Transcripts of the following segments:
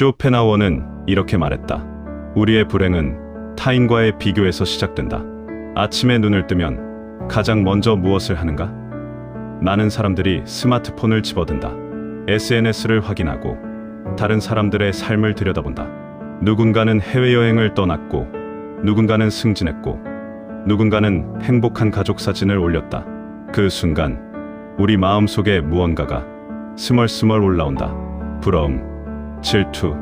쇼펜하우어는 이렇게 말했다. 우리의 불행은 타인과의 비교에서 시작된다. 아침에 눈을 뜨면 가장 먼저 무엇을 하는가? 많은 사람들이 스마트폰을 집어든다. SNS를 확인하고 다른 사람들의 삶을 들여다본다. 누군가는 해외여행을 떠났고, 누군가는 승진했고, 누군가는 행복한 가족 사진을 올렸다. 그 순간 우리 마음속에 무언가가 스멀스멀 올라온다. 부러움, 질투,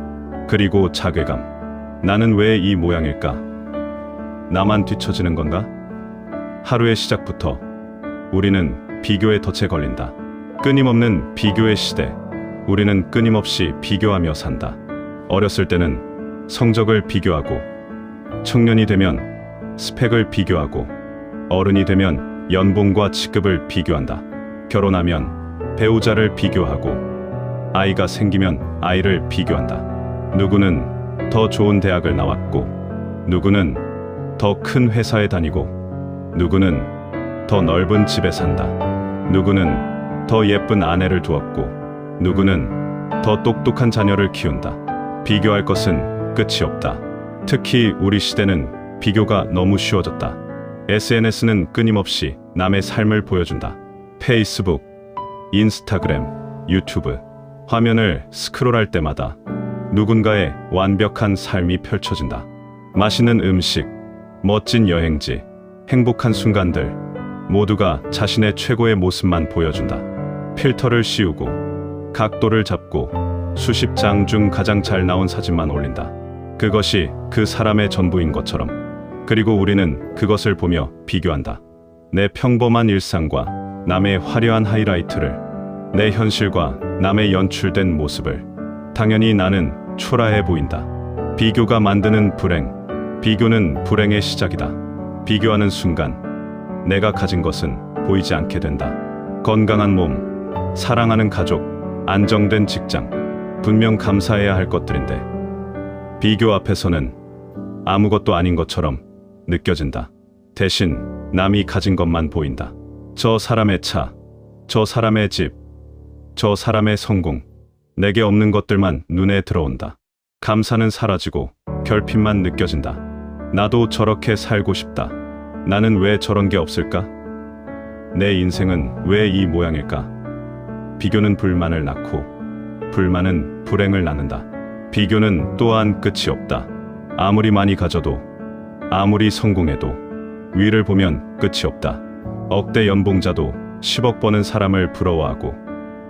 그리고 자괴감. 나는 왜 이 모양일까? 나만 뒤처지는 건가? 하루의 시작부터 우리는 비교의 덫에 걸린다. 끊임없는 비교의 시대. 우리는 끊임없이 비교하며 산다. 어렸을 때는 성적을 비교하고, 청년이 되면 스펙을 비교하고, 어른이 되면 연봉과 직급을 비교한다. 결혼하면 배우자를 비교하고, 아이가 생기면 아이를 비교한다. 누구는 더 좋은 대학을 나왔고, 누구는 더 큰 회사에 다니고, 누구는 더 넓은 집에 산다. 누구는 더 예쁜 아내를 두었고, 누구는 더 똑똑한 자녀를 키운다. 비교할 것은 끝이 없다. 특히 우리 시대는 비교가 너무 쉬워졌다. SNS는 끊임없이 남의 삶을 보여준다. 페이스북, 인스타그램, 유튜브. 화면을 스크롤할 때마다 누군가의 완벽한 삶이 펼쳐진다. 맛있는 음식, 멋진 여행지, 행복한 순간들, 모두가 자신의 최고의 모습만 보여준다. 필터를 씌우고, 각도를 잡고, 수십 장 중 가장 잘 나온 사진만 올린다. 그것이 그 사람의 전부인 것처럼. 그리고 우리는 그것을 보며 비교한다. 내 평범한 일상과 남의 화려한 하이라이트를, 내 현실과 남의 연출된 모습을. 당연히 나는 초라해 보인다. 비교가 만드는 불행. 비교는 불행의 시작이다. 비교하는 순간 내가 가진 것은 보이지 않게 된다. 건강한 몸, 사랑하는 가족, 안정된 직장, 분명 감사해야 할 것들인데 비교 앞에서는 아무것도 아닌 것처럼 느껴진다. 대신 남이 가진 것만 보인다. 저 사람의 차, 저 사람의 집, 저 사람의 성공. 내게 없는 것들만 눈에 들어온다. 감사는 사라지고 결핍만 느껴진다. 나도 저렇게 살고 싶다. 나는 왜 저런 게 없을까? 내 인생은 왜 이 모양일까? 비교는 불만을 낳고, 불만은 불행을 낳는다. 비교는 또한 끝이 없다. 아무리 많이 가져도, 아무리 성공해도 위를 보면 끝이 없다. 억대 연봉자도 10억 버는 사람을 부러워하고,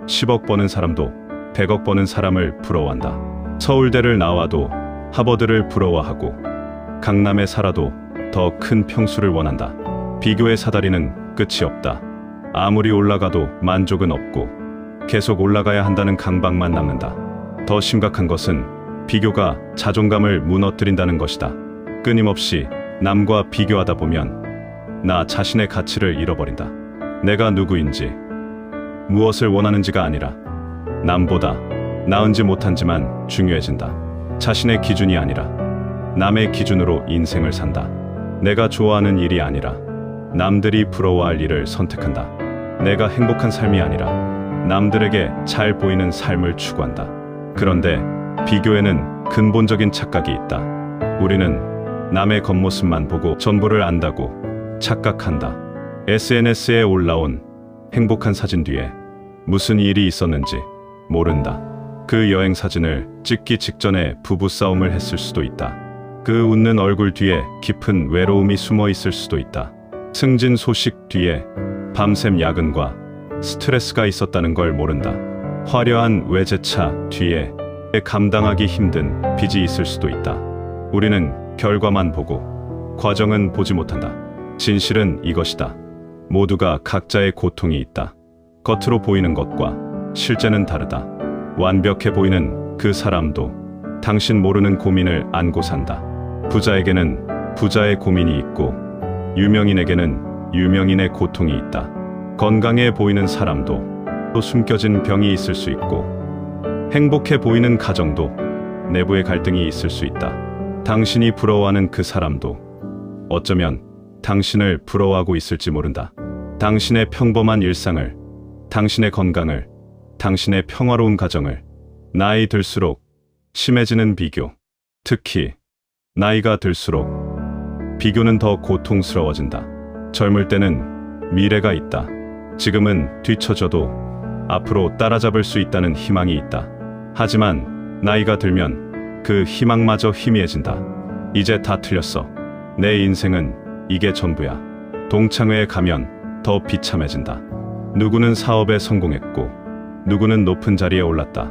10억 버는 사람도 100억 버는 사람을 부러워한다. 서울대를 나와도 하버드를 부러워하고, 강남에 살아도 더 큰 평수를 원한다. 비교의 사다리는 끝이 없다. 아무리 올라가도 만족은 없고, 계속 올라가야 한다는 강박만 남는다. 더 심각한 것은 비교가 자존감을 무너뜨린다는 것이다. 끊임없이 남과 비교하다 보면 나 자신의 가치를 잃어버린다. 내가 누구인지, 무엇을 원하는지가 아니라 남보다 나은지 못한지만 중요해진다. 자신의 기준이 아니라 남의 기준으로 인생을 산다. 내가 좋아하는 일이 아니라 남들이 부러워할 일을 선택한다. 내가 행복한 삶이 아니라 남들에게 잘 보이는 삶을 추구한다. 그런데 비교에는 근본적인 착각이 있다. 우리는 남의 겉모습만 보고 전부를 안다고 착각한다. SNS에 올라온 행복한 사진 뒤에 무슨 일이 있었는지 모른다. 그 여행 사진을 찍기 직전에 부부싸움을 했을 수도 있다. 그 웃는 얼굴 뒤에 깊은 외로움이 숨어 있을 수도 있다. 승진 소식 뒤에 밤샘 야근과 스트레스가 있었다는 걸 모른다. 화려한 외제차 뒤에 감당하기 힘든 빚이 있을 수도 있다. 우리는 결과만 보고 과정은 보지 못한다. 진실은 이것이다. 모두가 각자의 고통이 있다. 겉으로 보이는 것과 실제는 다르다. 완벽해 보이는 그 사람도 당신 모르는 고민을 안고 산다. 부자에게는 부자의 고민이 있고, 유명인에게는 유명인의 고통이 있다. 건강해 보이는 사람도 또 숨겨진 병이 있을 수 있고, 행복해 보이는 가정도 내부의 갈등이 있을 수 있다. 당신이 부러워하는 그 사람도 어쩌면 당신을 부러워하고 있을지 모른다. 당신의 평범한 일상을, 당신의 건강을, 당신의 평화로운 가정을 나이 들수록 심해지는 비교. 특히 나이가 들수록 비교는 더 고통스러워진다. 젊을 때는 미래가 있다. 지금은 뒤처져도 앞으로 따라잡을 수 있다는 희망이 있다. 하지만 나이가 들면 그 희망마저 희미해진다. 이제 다 틀렸어. 내 인생은 이게 전부야. 동창회에 가면 더 비참해진다. 누구는 사업에 성공했고 누구는 높은 자리에 올랐다.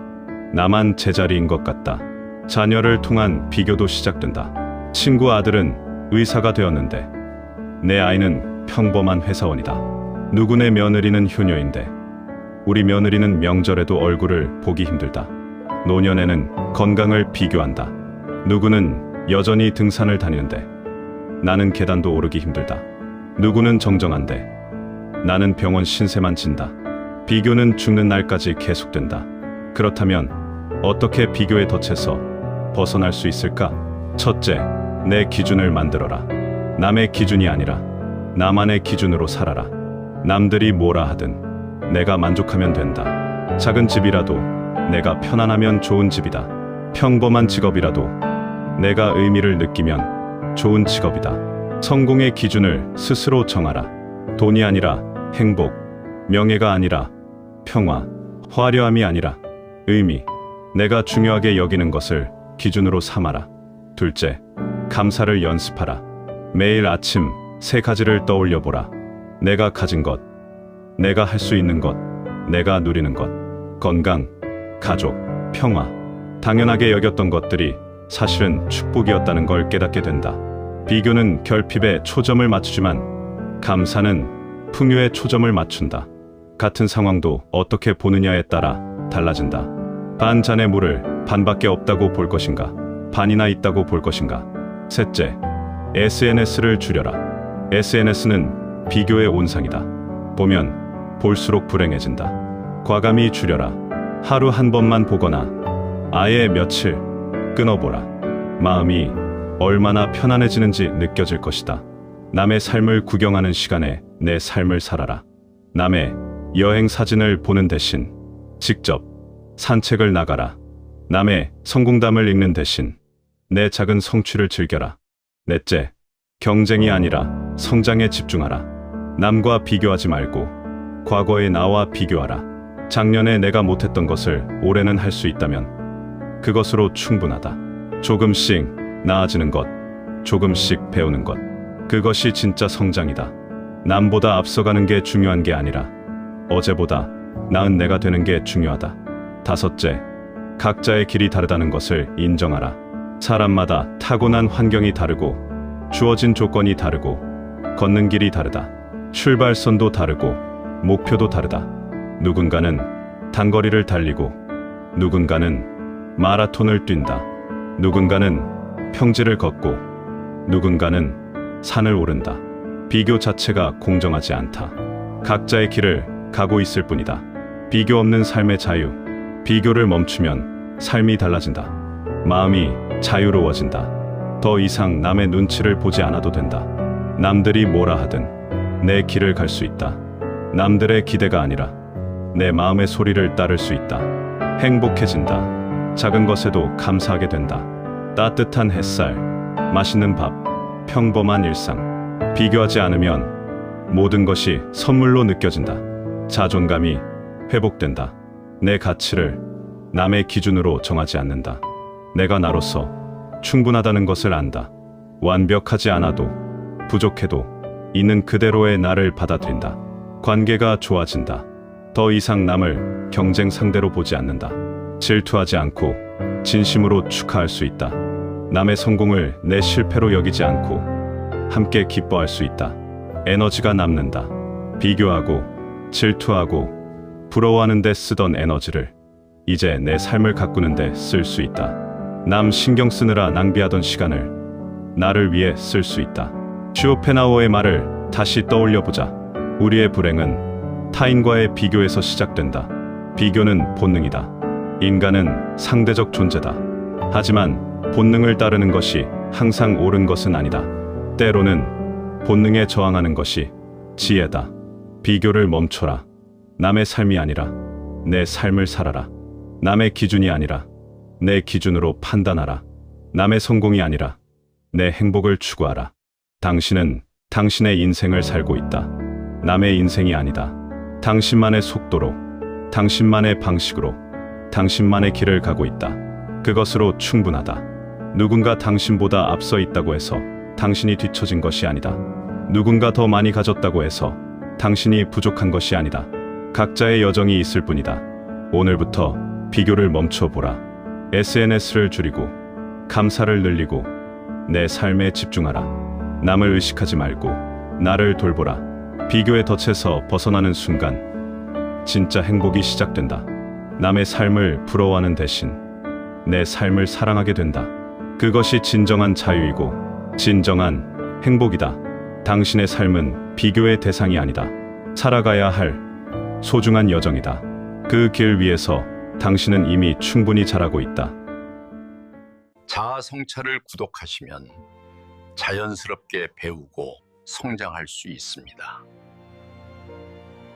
나만 제자리인 것 같다. 자녀를 통한 비교도 시작된다. 친구 아들은 의사가 되었는데 내 아이는 평범한 회사원이다. 누구네 며느리는 효녀인데 우리 며느리는 명절에도 얼굴을 보기 힘들다. 노년에는 건강을 비교한다. 누구는 여전히 등산을 다니는데 나는 계단도 오르기 힘들다. 누구는 정정한데 나는 병원 신세만 진다. 비교는 죽는 날까지 계속된다. 그렇다면 어떻게 비교에 덫에서 벗어날 수 있을까? 첫째, 내 기준을 만들어라. 남의 기준이 아니라 나만의 기준으로 살아라. 남들이 뭐라 하든 내가 만족하면 된다. 작은 집이라도 내가 편안하면 좋은 집이다. 평범한 직업이라도 내가 의미를 느끼면 좋은 직업이다. 성공의 기준을 스스로 정하라. 돈이 아니라 행복, 명예가 아니라 평화, 화려함이 아니라 의미, 내가 중요하게 여기는 것을 기준으로 삼아라. 둘째, 감사를 연습하라. 매일 아침 3가지를 떠올려 보라. 내가 가진 것, 내가 할 수 있는 것, 내가 누리는 것, 건강, 가족, 평화. 당연하게 여겼던 것들이 사실은 축복이었다는 걸 깨닫게 된다. 비교는 결핍에 초점을 맞추지만 감사는 풍요에 초점을 맞춘다. 같은 상황도 어떻게 보느냐에 따라 달라진다. 반 잔의 물을 반밖에 없다고 볼 것인가, 반이나 있다고 볼 것인가. 셋째, SNS를 줄여라. SNS는 비교의 온상이다. 보면 볼수록 불행해진다. 과감히 줄여라. 하루 한 번만 보거나 아예 며칠 끊어보라. 마음이 얼마나 편안해지는지 느껴질 것이다. 남의 삶을 구경하는 시간에 내 삶을 살아라. 남의 여행 사진을 보는 대신 직접 산책을 나가라. 남의 성공담을 읽는 대신 내 작은 성취를 즐겨라. 넷째, 경쟁이 아니라 성장에 집중하라. 남과 비교하지 말고 과거의 나와 비교하라. 작년에 내가 못했던 것을 올해는 할 수 있다면 그것으로 충분하다. 조금씩 나아지는 것, 조금씩 배우는 것, 그것이 진짜 성장이다. 남보다 앞서가는 게 중요한 게 아니라 어제보다 나은 내가 되는 게 중요하다. 다섯째, 각자의 길이 다르다는 것을 인정하라. 사람마다 타고난 환경이 다르고 주어진 조건이 다르고 걷는 길이 다르다. 출발선도 다르고 목표도 다르다. 누군가는 단거리를 달리고 누군가는 마라톤을 뛴다. 누군가는 평지를 걷고 누군가는 산을 오른다. 비교 자체가 공정하지 않다. 각자의 길을 가고 있을 뿐이다. 비교 없는 삶의 자유. 비교를 멈추면 삶이 달라진다. 마음이 자유로워진다. 더 이상 남의 눈치를 보지 않아도 된다. 남들이 뭐라 하든 내 길을 갈 수 있다. 남들의 기대가 아니라 내 마음의 소리를 따를 수 있다. 행복해진다. 작은 것에도 감사하게 된다. 따뜻한 햇살, 맛있는 밥, 평범한 일상. 비교하지 않으면 모든 것이 선물로 느껴진다. 자존감이 회복된다. 내 가치를 남의 기준으로 정하지 않는다. 내가 나로서 충분하다는 것을 안다. 완벽하지 않아도 부족해도 있는 그대로의 나를 받아들인다. 관계가 좋아진다. 더 이상 남을 경쟁 상대로 보지 않는다. 질투하지 않고 진심으로 축하할 수 있다. 남의 성공을 내 실패로 여기지 않고 함께 기뻐할 수 있다. 에너지가 남는다. 비교하고 질투하고 부러워하는 데 쓰던 에너지를 이제 내 삶을 가꾸는 데 쓸 수 있다. 남 신경 쓰느라 낭비하던 시간을 나를 위해 쓸 수 있다. 쇼펜하우어의 말을 다시 떠올려보자. 우리의 불행은 타인과의 비교에서 시작된다. 비교는 본능이다. 인간은 상대적 존재다. 하지만 본능을 따르는 것이 항상 옳은 것은 아니다. 때로는 본능에 저항하는 것이 지혜다. 비교를 멈춰라. 남의 삶이 아니라 내 삶을 살아라. 남의 기준이 아니라 내 기준으로 판단하라. 남의 성공이 아니라 내 행복을 추구하라. 당신은 당신의 인생을 살고 있다. 남의 인생이 아니다. 당신만의 속도로, 당신만의 방식으로, 당신만의 길을 가고 있다. 그것으로 충분하다. 누군가 당신보다 앞서 있다고 해서 당신이 뒤처진 것이 아니다. 누군가 더 많이 가졌다고 해서 당신이 부족한 것이 아니다. 각자의 여정이 있을 뿐이다. 오늘부터 비교를 멈춰보라. SNS를 줄이고 감사를 늘리고 내 삶에 집중하라. 남을 의식하지 말고 나를 돌보라. 비교의 덫에서 벗어나는 순간 진짜 행복이 시작된다. 남의 삶을 부러워하는 대신 내 삶을 사랑하게 된다. 그것이 진정한 자유이고 진정한 행복이다. 당신의 삶은 비교의 대상이 아니다. 살아가야 할 소중한 여정이다. 그 길 위에서 당신은 이미 충분히 잘하고 있다. 자아 성찰을 구독하시면 자연스럽게 배우고 성장할 수 있습니다.